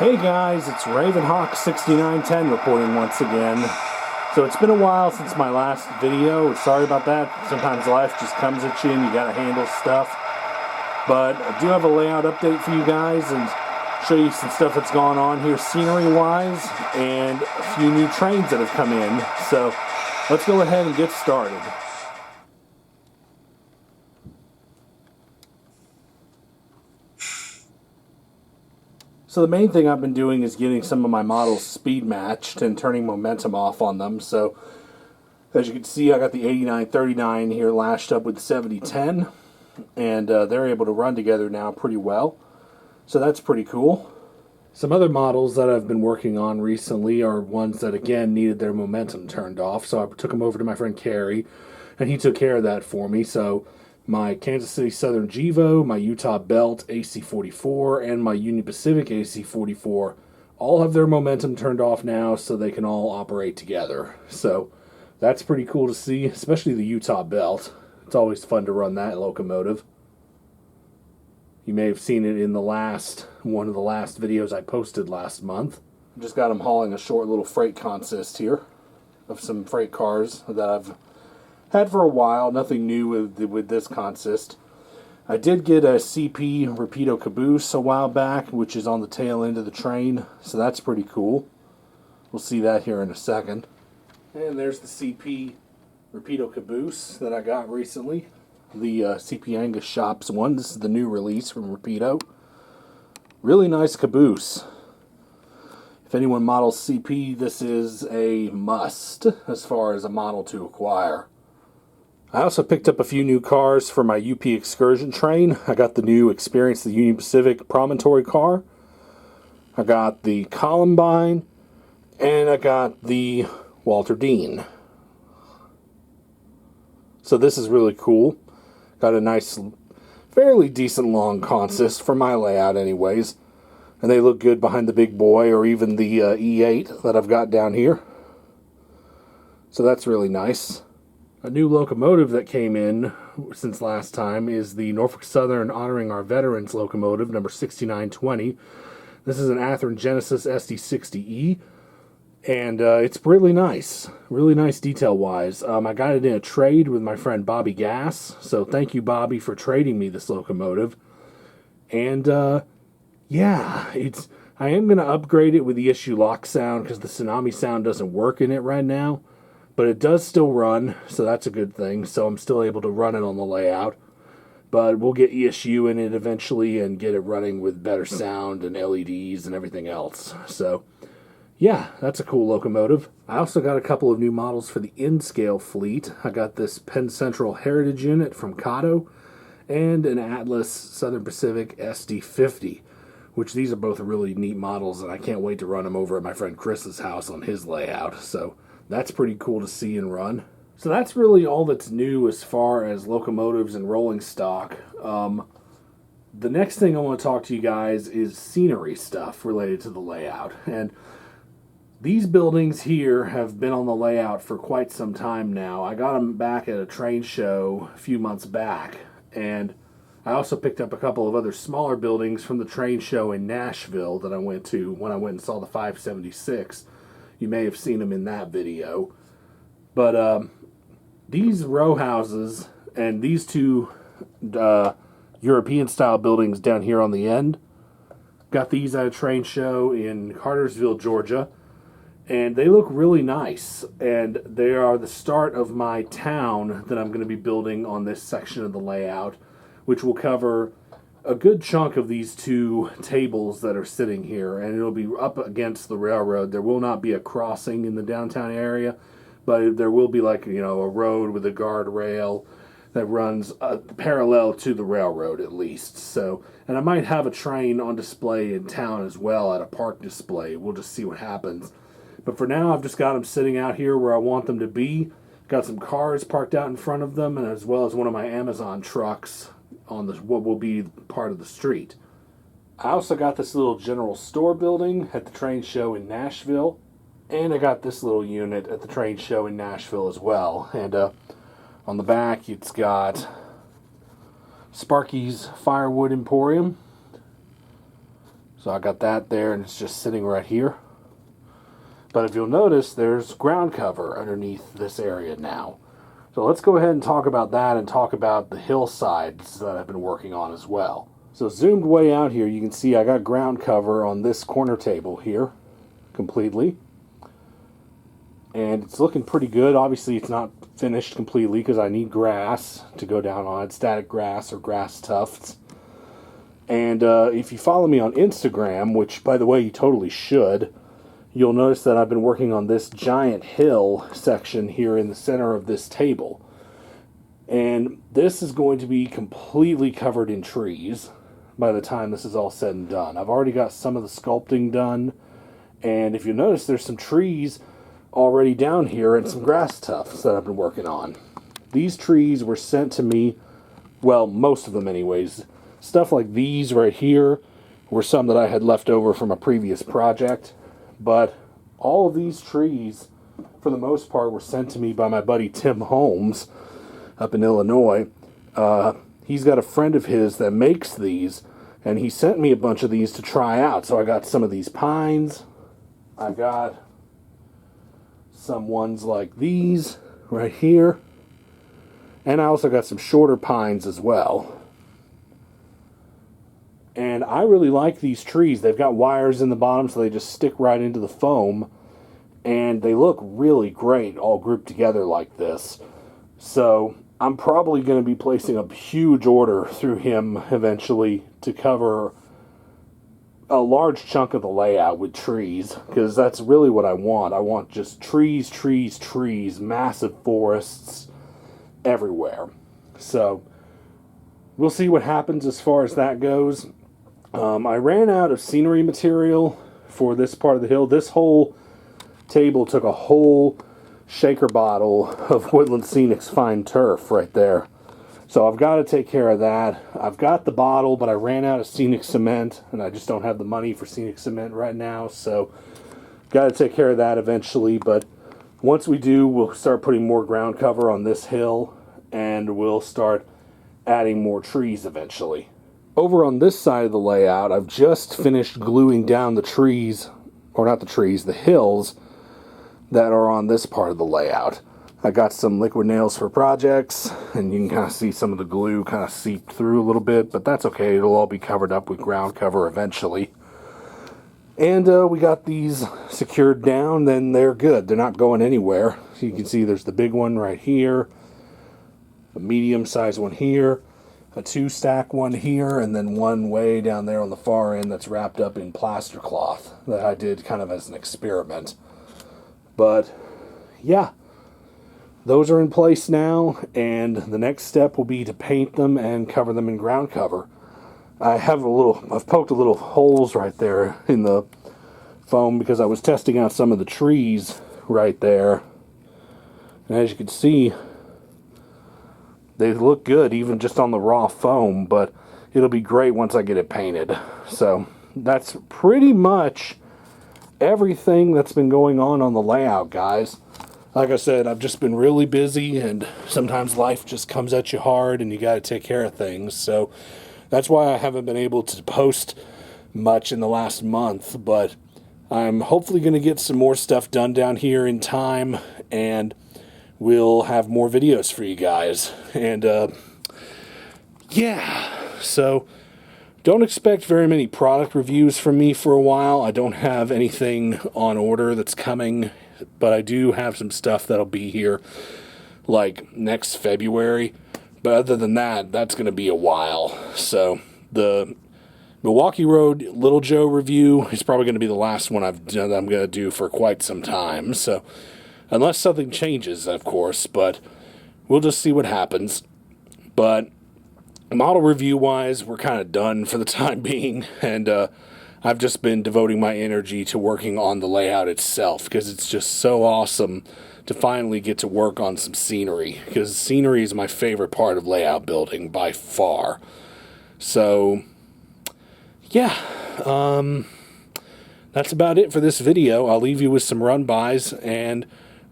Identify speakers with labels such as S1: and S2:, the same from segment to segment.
S1: Hey guys, it's Ravenhawk6910 reporting once again. So it's been a while since my last video. Sorry about that. Sometimes life just comes at you and you gotta handle stuff. But I do have a layout update for you guys and show you some stuff that's gone on here scenery-wise and a few new trains that have come in. So let's go ahead and get started. So the main thing I've been doing is getting some of my models speed matched and turning momentum off on them. So as you can see, I got the 8939 here lashed up with the 7010, and they're able to run together now pretty well. So that's pretty cool. Some other models that I've been working on recently are ones that again needed their momentum turned off. So I took them over to my friend Carrie, and he took care of that for me. So my Kansas City Southern Gevo, my Utah Belt AC44, and my Union Pacific AC44 all have their momentum turned off now so they can all operate together. So that's pretty cool to see, especially the Utah Belt. It's always fun to run that locomotive. You may have seen it in one of the last videos I posted last month. Just got them hauling a short little freight consist here of some freight cars that I've had for a while. Nothing new with this consist. I did get a CP Rapido caboose a while back, which is on the tail end of the train, so that's pretty cool. We'll see that here in a second. And there's the CP Rapido caboose that I got recently. The CP Angus Shops one. This is the new release from Rapido. Really nice caboose. If anyone models CP, this is a must as far as a model to acquire. I also picked up a few new cars for my UP excursion train. I got the new Experience the Union Pacific Promontory car. I got the Columbine. And I got the Walter Dean. So this is really cool. Got a nice, fairly decent long consist for my layout anyways. And they look good behind the big boy or even the E8 that I've got down here. So that's really nice. A new locomotive that came in since last time is the Norfolk Southern Honoring Our Veterans locomotive, number 6920. This is an Athearn Genesis SD60E, and it's really nice detail-wise. I got it in a trade with my friend Bobby Gass, so thank you, Bobby, for trading me this locomotive. And, yeah, I am going to upgrade it with the issue lock sound because the Tsunami sound doesn't work in it right now. But it does still run, so that's a good thing. So I'm still able to run it on the layout. But we'll get ESU in it eventually and get it running with better sound and LEDs and everything else. So, yeah, that's a cool locomotive. I also got a couple of new models for the N-Scale fleet. I got this Penn Central Heritage unit from Kato and an Atlas Southern Pacific SD50, which these are both really neat models, and I can't wait to run them over at my friend Chris's house on his layout. So that's pretty cool to see and run. So that's really all that's new as far as locomotives and rolling stock. The next thing I want to talk to you guys is scenery stuff related to the layout. And these buildings here have been on the layout for quite some time now. I got them back at a train show a few months back. And I also picked up a couple of other smaller buildings from the train show in Nashville that I went to when I went and saw the 576. You may have seen them in that video. But these row houses and these two European-style buildings down here on the end, got these at a train show in Cartersville, Georgia. And they look really nice. And they are the start of my town that I'm going to be building on this section of the layout, which will cover a good chunk of these two tables that are sitting here, and it'll be up against the railroad. There will not be a crossing in the downtown area, but there will be like, a road with a guardrail that runs parallel to the railroad at least. So, and I might have a train on display in town as well at a park display. We'll just see what happens. But for now, I've just got them sitting out here where I want them to be. Got some cars parked out in front of them, and as well as one of my Amazon trucks on what will be part of the street. I also got this little general store building at the train show in Nashville, and I got this little unit at the train show in Nashville as well. And on the back, it's got Sparky's Firewood Emporium. So I got that there, and it's just sitting right here. But if you'll notice, there's ground cover underneath this area now. So let's go ahead and talk about that and talk about the hillsides that I've been working on as well. So zoomed way out here, you can see I got ground cover on this corner table here completely. And it's looking pretty good. Obviously, it's not finished completely because I need grass to go down on it, static grass or grass tufts. And if you follow me on Instagram, which, by the way, you totally should, you'll notice that I've been working on this giant hill section here in the center of this table. And this is going to be completely covered in trees by the time this is all said and done. I've already got some of the sculpting done. And if you notice, there's some trees already down here and some grass tufts that I've been working on. These trees were sent to me, well, most of them anyways. Stuff like these right here were some that I had left over from a previous project. But all of these trees, for the most part, were sent to me by my buddy Tim Holmes up in Illinois. He's got a friend of his that makes these, and he sent me a bunch of these to try out. So I got some of these pines. I got some ones like these right here. And I also got some shorter pines as well. And I really like these trees. They've got wires in the bottom, so they just stick right into the foam. And they look really great all grouped together like this. So I'm probably going to be placing a huge order through him eventually to cover a large chunk of the layout with trees, because that's really what I want. I want just trees, trees, trees, massive forests everywhere. So we'll see what happens as far as that goes. I ran out of scenery material for this part of the hill. This whole table took a whole shaker bottle of Woodland Scenics fine turf right there. So I've got to take care of that. I've got the bottle, but I ran out of scenic cement, and I just don't have the money for scenic cement right now. So got to take care of that eventually. But once we do, we'll start putting more ground cover on this hill, and we'll start adding more trees eventually. Over on this side of the layout, I've just finished gluing down the trees, or not the trees, the hills that are on this part of the layout. I got some liquid nails for projects, and you can kind of see some of the glue kind of seep through a little bit, but that's okay. It'll all be covered up with ground cover eventually. And we got these secured down, then they're good. They're not going anywhere. So you can see there's the big one right here, a medium-sized one here, a 2-stack one here, and then one way down there on the far end that's wrapped up in plaster cloth that I did kind of as an experiment. But yeah, those are in place now, and the next step will be to paint them and cover them in ground cover. I've poked a little holes right there in the foam because I was testing out some of the trees right there. And as you can see, they look good even just on the raw foam, but it'll be great once I get it painted. So that's pretty much everything that's been going on the layout, guys. Like I said, I've just been really busy, and sometimes life just comes at you hard and you got to take care of things. So that's why I haven't been able to post much in the last month, but I'm hopefully going to get some more stuff done down here in time, and we'll have more videos for you guys. And yeah, so don't expect very many product reviews from me for a while. I don't have anything on order that's coming, but I do have some stuff that'll be here like next February. But other than that, that's going to be a while. So the Milwaukee Road Little Joe review is probably going to be the last one I'm going to do for quite some time. So unless something changes, of course, but we'll just see what happens. But model review-wise, we're kind of done for the time being, and I've just been devoting my energy to working on the layout itself, because it's just so awesome to finally get to work on some scenery, because scenery is my favorite part of layout building by far. So yeah, that's about it for this video. I'll leave you with some run-bys, and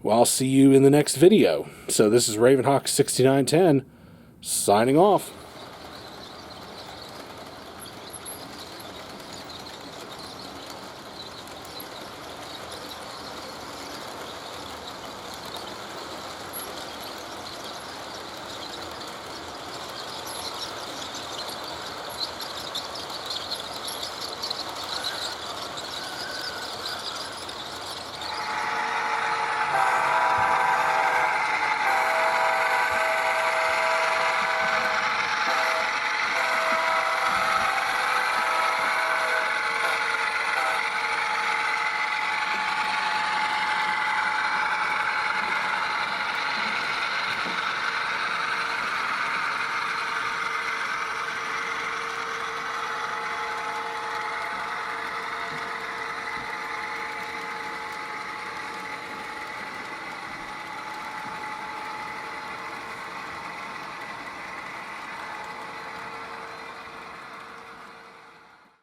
S1: I'll see you in the next video. So this is Ravenhawk 6910 signing off.